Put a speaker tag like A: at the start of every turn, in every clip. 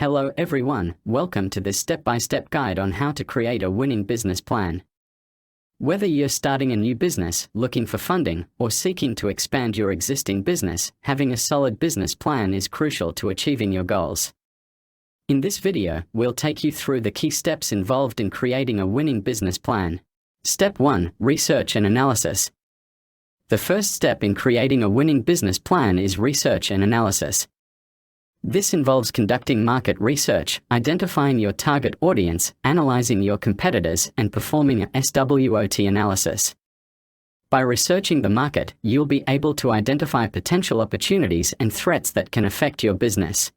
A: Hello everyone, welcome to this step-by-step guide on how to create a winning business plan. Whether you're starting a new business, looking for funding, or seeking to expand your existing business, having a solid business plan is crucial to achieving your goals. In this video, we'll take you through the key steps involved in creating a winning business plan. Step 1. Research and analysis. The first step in creating a winning business plan is research and analysis. This involves conducting market research, identifying your target audience, analyzing your competitors, and performing a SWOT analysis. By researching the market, you'll be able to identify potential opportunities and threats that can affect your business.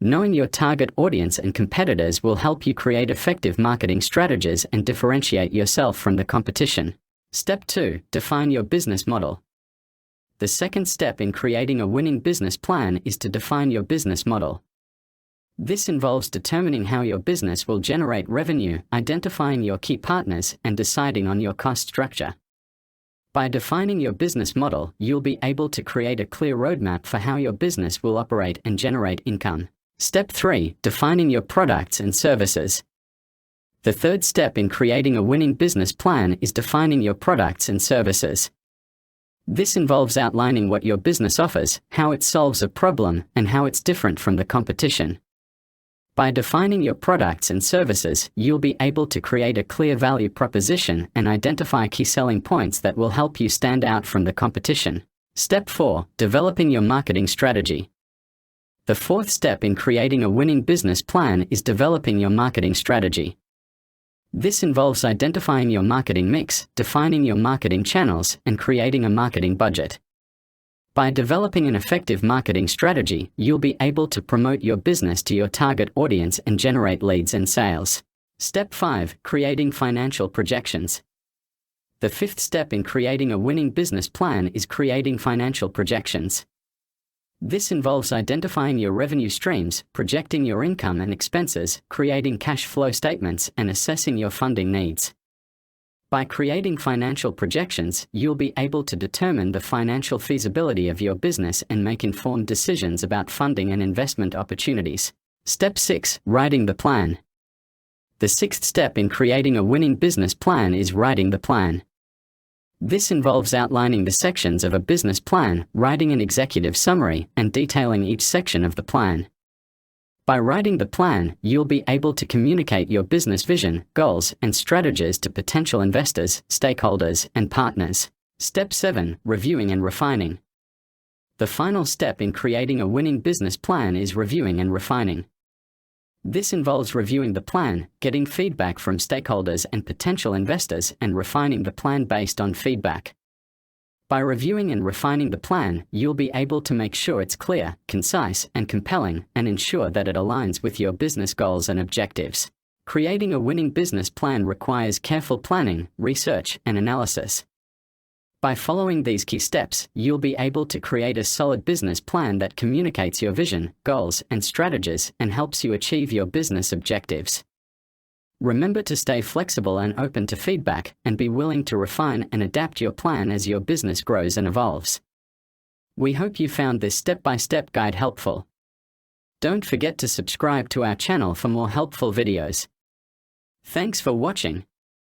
A: Knowing your target audience and competitors will help you create effective marketing strategies and differentiate yourself from the competition. Step 2. Define your business model. The second step in creating a winning business plan is to define your business model. This involves determining how your business will generate revenue, identifying your key partners, and deciding on your cost structure. By defining your business model, you'll be able to create a clear roadmap for how your business will operate and generate income. Step 3. Defining your products and services. The third step in creating a winning business plan is defining your products and services. This involves outlining what your business offers, how it solves a problem, and how it's different from the competition. By defining your products and services, you'll be able to create a clear value proposition and identify key selling points that will help you stand out from the competition. Step 4. Developing your marketing strategy. The fourth step in creating a winning business plan is developing your marketing strategy. This involves identifying your marketing mix, defining your marketing channels, and creating a marketing budget. By developing an effective marketing strategy, you'll be able to promote your business to your target audience and generate leads and sales. Step 5. Creating financial projections. The fifth step in creating a winning business plan is creating financial projections. This involves identifying your revenue streams, projecting your income and expenses, creating cash flow statements, and assessing your funding needs. By creating financial projections, you'll be able to determine the financial feasibility of your business and make informed decisions about funding and investment opportunities. Step 6. Writing the plan. The sixth step in creating a winning business plan is writing the plan. This involves outlining the sections of a business plan, writing an executive summary, and detailing each section of the plan. By writing the plan, you'll be able to communicate your business vision, goals, and strategies to potential investors, stakeholders, and partners. Step 7. Reviewing and refining. The final step in creating a winning business plan is reviewing and refining. This involves reviewing the plan, getting feedback from stakeholders and potential investors, and refining the plan based on feedback. By reviewing and refining the plan, you'll be able to make sure it's clear, concise, and compelling, and ensure that it aligns with your business goals and objectives. Creating a winning business plan requires careful planning, research, and analysis. By following these key steps, you'll be able to create a solid business plan that communicates your vision, goals, and strategies and helps you achieve your business objectives. Remember to stay flexible and open to feedback, and be willing to refine and adapt your plan as your business grows and evolves. We hope you found this step-by-step guide helpful. Don't forget to subscribe to our channel for more helpful videos. Thanks for watching.